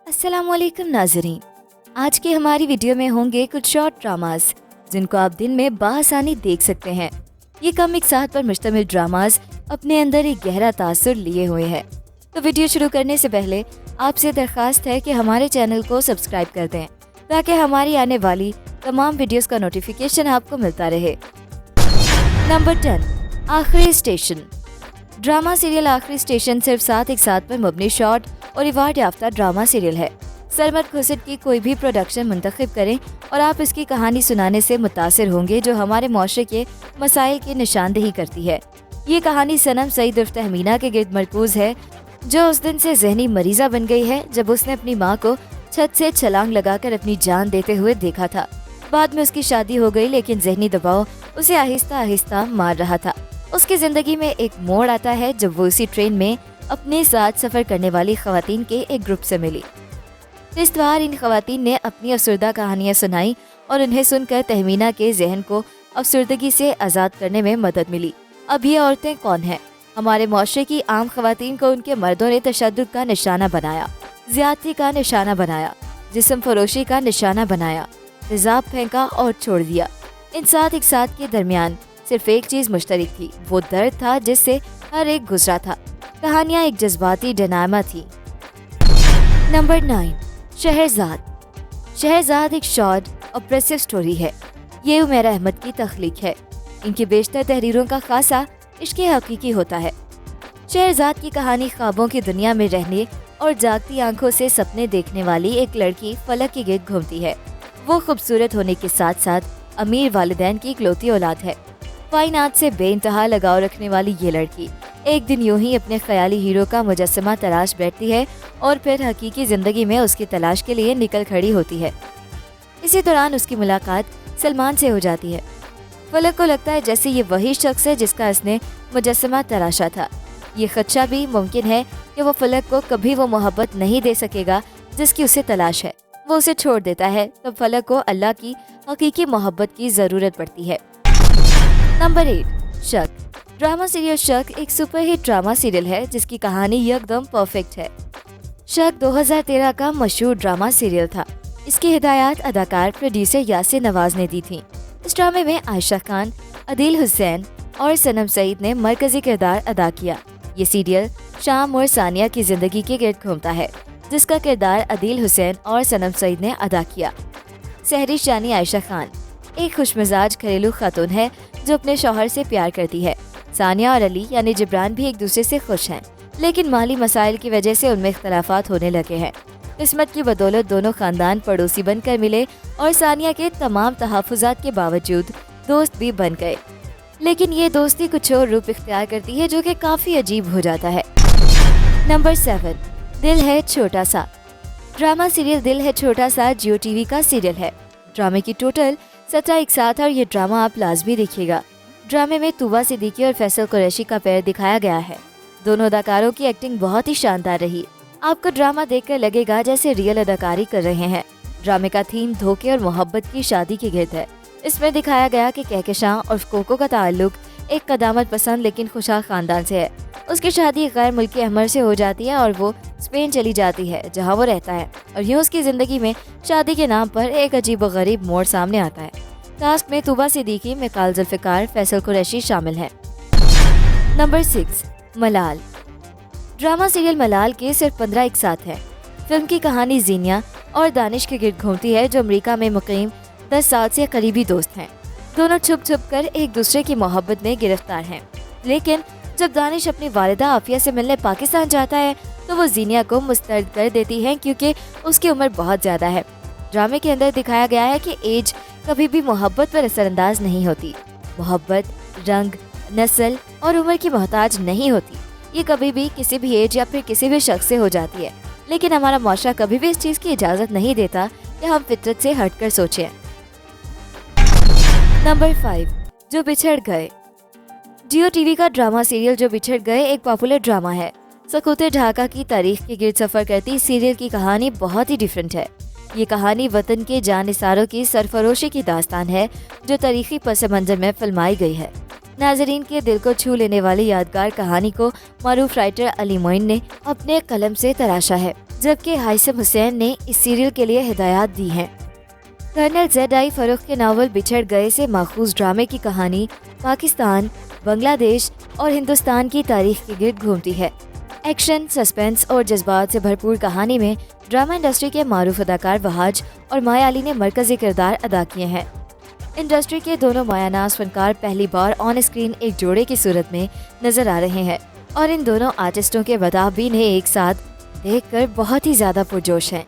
अस्सलाम वालेकुम नाज़रीन। आज की हमारी वीडियो में होंगे कुछ शॉर्ट ड्रामास जिनको आप दिन में बाआसानी देख सकते हैं। ये कम एक साथ पर मुश्तमिल ड्रामास अपने अंदर एक गहरा तासुर लिए हुए हैं। तो वीडियो शुरू करने से पहले आपसे दरख्वास्त है कि हमारे चैनल को सब्सक्राइब कर दें ताकि हमारी आने वाली तमाम वीडियोस का नोटिफिकेशन आपको मिलता रहे। नंबर 10, आखिरी स्टेशन। ड्रामा सीरियल आखिरी स्टेशन सिर्फ साथ एक साथ पर मबनी शॉर्ट और रिवार्ड याफ्ता ड्रामा सीरियल है। सरमद खुर्शीद की कोई भी प्रोडक्शन मुंतखब करें और आप इसकी कहानी सुनाने से मुतासिर होंगे जो हमारे माशरे के मसाइल की निशानदेही करती है। ये कहानी सनम सईद उर्फ तहमीना के गिर्द मरकूज है जो उस दिन से जहनी मरीजा बन गई है जब उसने अपनी माँ को छत से छलांग लगाकर अपनी जान देते हुए देखा था। बाद में उसकी शादी हो गई लेकिन जहनी दबाव उसे आहिस्ता आहिस्ता मार रहा था। उसकी जिंदगी में एक मोड़ आता है जब वो उसी ट्रेन में अपने साथ सफर करने वाली खवातीन के एक ग्रुप से मिली। इस बार इन खवातीन ने अपनी अफसरदा कहानियां सुनाई और उन्हें सुनकर तहमीना के जहन को अफसरदगी से आज़ाद करने में मदद मिली। अब ये औरतें कौन हैं? हमारे माशरे की आम खवातीन को उनके मर्दों ने तशद्दुद का निशाना बनाया, ज्यादती का निशाना बनाया, जिस्म फरोशी का निशाना बनाया, तेजाब फेंका और छोड़ दिया। इन साथ एक साथ के दरमियान सिर्फ एक चीज मुश्तरक थी, वो दर्द था जिससे हर एक गुजरा था। कहानियां एक जज्बाती डनामा थी। नंबर 9, शहरजाद। शहरजाद एक शॉर्ट ऑप्रेसिव स्टोरी है। ये उमैर अहमद की तख्लीक है। इनकी बेशतर तहरीरों का खासा इश्क हकीकी होता है। शहरजाद की कहानी ख्वाबों की दुनिया में रहने और जागती आंखों से सपने देखने वाली एक लड़की फलक के गिर्द घूमती है। वो खूबसूरत होने के साथ साथ अमीर वालिदैन की इकलौती औलाद है। कायनात से बेइंतहा लगाव रखने वाली ये लड़की एक दिन यूं ही अपने ख्याली हीरो का मुजस्समा तलाश बैठती है और फिर हकीकी जिंदगी में उसकी तलाश के लिए निकल खड़ी होती है। इसी दौरान उसकी मुलाकात सलमान से हो जाती है। फलक को लगता है जैसे ये वही शख्स है जिसका उसने मुजस्समा तराशा था। ये खदशा भी मुमकिन है कि वो फलक को कभी वो मोहब्बत नहीं दे सकेगा जिसकी उसे तलाश है। वो उसे छोड़ देता है तब फलक को अल्लाह की हकीकी मोहब्बत की ज़रूरत पड़ती है। नंबर 8, शक। ड्रामा सीरियल शक एक सुपरहिट ड्रामा सीरियल है जिसकी कहानी यकदम परफेक्ट है। शक 2013 का मशहूर ड्रामा सीरियल था। इसकी हिदायत अदाकार प्रोड्यूसर यासिर नवाज ने दी थी। इस ड्रामे में आयशा खान, अदील हुसैन और सनम सईद ने मरकजी किरदार अदा किया। ये सीरियल शाम और सानिया की जिंदगी के गिर्द घूमता है जिसका किरदार अदील हुसैन और सनम सईद ने अदा किया। सहरिश यानी आयशा खान एक खुशमिजाज घरेलू खातून है जो अपने शौहर से प्यार करती है। सानिया और अली यानी जिब्रान भी एक दूसरे से खुश हैं, लेकिन माली मसाइल की वजह से उनमें इख्तलाफात होने लगे हैं। किस्मत की बदौलत दोनों खानदान पड़ोसी बनकर मिले और सानिया के तमाम तहफ़्फ़ुज़ात के बावजूद दोस्त भी बन गए। लेकिन ये दोस्ती कुछ और रूप इख्तियार करती है जो कि काफ़ी अजीब हो जाता है। नंबर 7, दिल है छोटा सा। ड्रामा सीरियल दिल है छोटा सा जियो टीवी का सीरियल है। ड्रामे की टोटल 17 एक साथ और ये ड्रामा आप लाजमी देखिएगा। ड्रामे में तूबा सिद्दीकी और फैसल कुरैशी का पैर दिखाया गया है। दोनों अदाकारों की एक्टिंग बहुत ही शानदार रही। आपको ड्रामा देखकर लगेगा जैसे रियल अदाकारी कर रहे हैं। ड्रामे का थीम धोखे और मोहब्बत की शादी के गिर्द है। इसमें दिखाया गया कि कहकशां और कोको का ताल्लुक एक कदामत पसंद लेकिन खुशहाल खानदान से है। उसकी शादी गैर मुल्की अहमर से हो जाती है और वो स्पेन चली जाती है जहाँ वो रहता है और यूँ उसकी जिंदगी में शादी के नाम पर एक अजीब व गरीब मोड़ सामने आता है। कास्ट में तूबा सिद्दीकी, मिकाल जुल्फ़िकार, फैसल कुरैशी शामिल हैं। नंबर 6, मलाल। ड्रामा सीरियल मलाल के सिर्फ 15 एक साथ है। फिल्म की कहानी जीनिया और दानिश के गिर्द घूमती है जो अमेरिका में मुकीम 10 साल से करीबी दोस्त हैं। दोनों छुप छुप कर एक दूसरे की मोहब्बत में गिरफ्तार हैं। लेकिन जब दानिश अपनी वालिदा आफिया से मिलने पाकिस्तान जाता है तो वो जीनिया को मुस्तरद कर देती है क्योंकि उसकी उम्र बहुत ज़्यादा है। ड्रामे के अंदर दिखाया गया है कि एज कभी भी मोहब्बत पर असरअंदाज नहीं होती। मोहब्बत रंग, नस्ल और उम्र की मोहताज नहीं होती। ये कभी भी किसी भी एज या फिर किसी भी शख्स से हो जाती है। लेकिन हमारा माशरा कभी भी इस चीज़ की इजाज़त नहीं देता कि हम फितरत से हटकर सोचें। नंबर 5, जो बिछड़ गए। जियो टीवी का ड्रामा सीरियल जो बिछड़ गए एक पॉपुलर ड्रामा है। सकूते ढाका की तारीख के गिर्द सफ़र करती सीरियल की कहानी बहुत ही डिफरेंट है। ये कहानी वतन के जानिसारों की सरफरोशी की दास्तान है जो तारीखी पस मंज़र में फिल्माई गई है। नाजरीन के दिल को छू लेने वाली यादगार कहानी को मारूफ राइटर अली मोइन ने अपने कलम से तराशा है, जबकि हाइसम हुसैन ने इस सीरियल के लिए हिदायत दी हैं। Colonel Z.I. फरूख के नावल बिछड़ गए से माखूज ड्रामे की कहानी पाकिस्तान, बांग्लादेश और हिंदुस्तान की तारीख के गिर्द घूमती है। एक्शन, सस्पेंस और जज्बात से भरपूर कहानी में ड्रामा इंडस्ट्री के मारूफ अदाकार वहाज और माया अली ने मरकजी किरदार अदा किए हैं। इंडस्ट्री के दोनों मायानाज फनकार पहली बार ऑन स्क्रीन एक जोड़े की सूरत में नजर आ रहे हैं और इन दोनों आर्टिस्टों के मदाहबीन एक साथ देखकर बहुत ही ज्यादा पुरजोश हैं।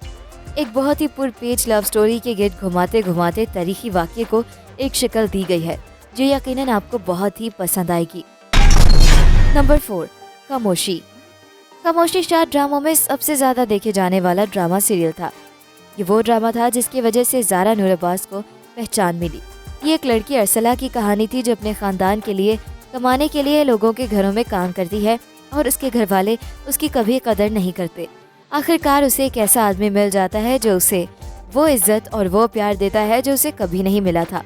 एक बहुत ही पुरपेच लव स्टोरी के गिर्द घुमाते घुमाते तारीखी वाक़ये को एक शक्ल दी गई है जो यकीनन आपको बहुत ही पसंद आएगी। नंबर 4, खामोशी। खामोशी शॉर्ट ड्रामों में सबसे ज़्यादा देखे जाने वाला ड्रामा सीरियल था। ये वो ड्रामा था जिसकी वजह से ज़ारा नूर अब्बास को पहचान मिली। ये एक लड़की अरसला की कहानी थी जो अपने ख़ानदान के लिए कमाने के लिए लोगों के घरों में काम करती है और उसके घर वाले उसकी कभी कदर नहीं करते। आखिरकार उसे एक ऐसा आदमी मिल जाता है जो उसे वो इज्जत और वो प्यार देता है जो उसे कभी नहीं मिला था।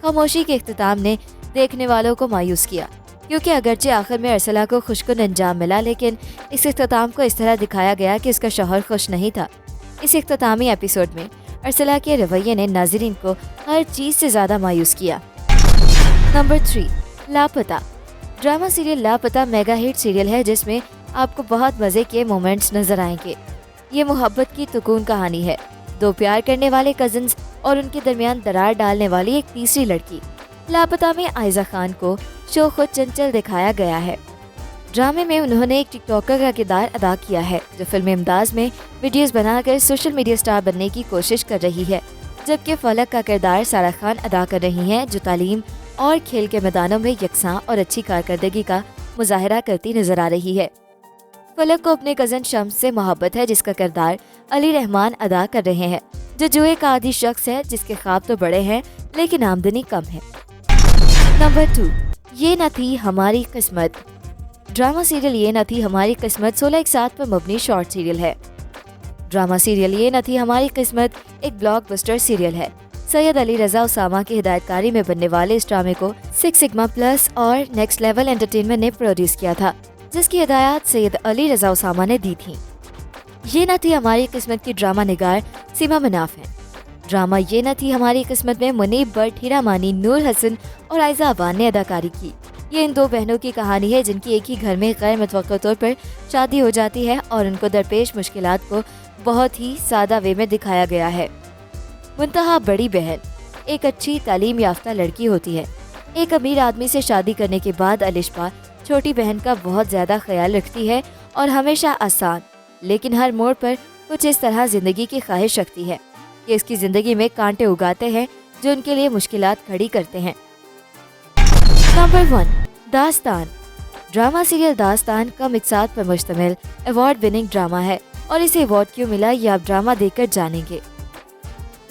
खामोशी के इख्तिताम ने देखने वालों को मायूस किया, क्योंकि अगरचे आखिर में अरसला को खुशकुन अंजाम मिला, लेकिन इस इख्तिताम को इस तरह दिखाया गया कि उसका शौहर खुश नहीं था। इस इख्तितामी एपिसोड में अरसला के रवैये ने नाज़रीन को हर चीज़ से ज़्यादा मायूस किया। नंबर 3, लापता। ड्रामा सीरियल लापता मेगा हिट सीरियल है जिसमें आपको बहुत मज़े के मोमेंट्स नजर आएंगे। ये मोहब्बत की तुकून कहानी है। दो प्यार करने वाले कजिन्स और उनके दरमियान दरार डालने वाली एक तीसरी लड़की। लापता में आयजा खान को शो खुद चंचल दिखाया गया है। ड्रामे में उन्होंने एक टिकटॉकर का किरदार अदा किया है जो फिल्म इम्दाज में वीडियोस बनाकर सोशल मीडिया स्टार बनने की कोशिश कर रही है, जबकि फलक का किरदार सारा खान अदा कर रही हैं जो तालीम और खेल के मैदानों में यकसां और अच्छी कारकर्दगी का मुजाहरा करती नजर आ रही है। फलक को अपने कजन शम्स से मोहब्बत है जिसका किरदार अली रहमान अदा कर रहे हैं, जो जुए का आदी शख्स है जिसके ख्वाब तो बड़े हैं लेकिन आमदनी कम है। नंबर 2, ये न थी हमारी किस्मत। ड्रामा सीरियल ये न थी हमारी किस्मत 16 एक साथ पर मबनी शॉर्ट सीरियल है। ड्रामा सीरियल ये न थी हमारी किस्मत एक ब्लॉकबस्टर सीरियल है। सैयद अली रजा उसामा की हिदायतकारी में बनने वाले इस ड्रामे को 6 सिग्मा प्लस और नेक्स्ट लेवल एंटरटेनमेंट ने प्रोड्यूस किया था, जिसकी हिदायत सैयद अली रजा उसामा ने दी थी। ये न थी हमारी किस्मत की ड्रामा निगार सीमा मनाफ है। ड्रामा ये न थी हमारी किस्मत में मुनीब भट्ट, हीरा मानी, नूर हसन और आयजा अबान ने अदाकारी की। ये इन दो बहनों की कहानी है जिनकी एक ही घर में गैर मुतवक्का तौर पर शादी हो जाती है और उनको दरपेश मुश्किलात को बहुत ही सादा वे में दिखाया गया है। मुंतहा बड़ी बहन एक अच्छी तालीम याफ्ता लड़की होती है। एक अमीर आदमी से शादी करने के बाद अलिशबा छोटी बहन का बहुत ज़्यादा ख्याल रखती है और हमेशा आसान लेकिन हर मोड़ पर कुछ इस तरह ज़िंदगी की ख्वाहिश रखती है कि इसकी ज़िंदगी में कांटे उगाते हैं जो उनके लिए मुश्किलात खड़ी करते हैं। नंबर 1, दास्तान। ड्रामा सीरियल दास्तान कम इकसात पर मुश्तमिल अवार्ड विनिंग ड्रामा है और इसे अवार्ड क्यों मिला ये आप ड्रामा देखकर जानेंगे।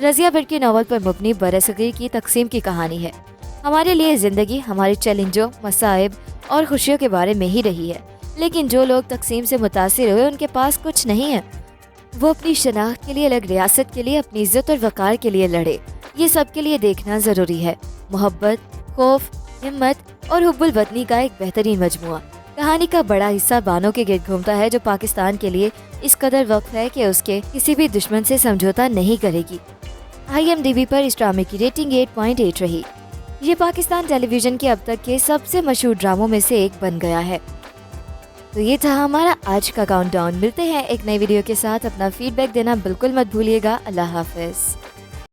रज़िया भट्ट के नावल पर मबनी बरसगीर की तकसीम की कहानी है। हमारे लिए ज़िंदगी हमारे चैलेंजों, मसाइब और खुशियों के बारे में ही रही है, लेकिन जो लोग तकसीम से मुतासिर हुए उनके पास कुछ नहीं है। वो अपनी शनाख्त के लिए, अलग रियासत के लिए, अपनी इज्जत और वक़ार के लिए लड़े। ये सब के लिए देखना ज़रूरी है। मोहब्बत, खौफ, हिम्मत और हुब्बुल वतनी का एक बेहतरीन मजमुआ। कहानी का बड़ा हिस्सा बानों के गिर्द घूमता है जो पाकिस्तान के लिए इस कदर वक्त है कि उसके किसी भी दुश्मन से समझौता नहीं करेगी। IMDb पर इस ड्रामे की रेटिंग 8.8 रही। ये पाकिस्तान टेलीविजन के अब तक के सबसे मशहूर ड्रामों में से एक बन गया है। तो ये था हमारा आज का काउंटडाउन। मिलते हैं एक नई वीडियो के साथ। अपना फीडबैक देना बिल्कुल मत भूलिएगा। अल्लाह हाफिज।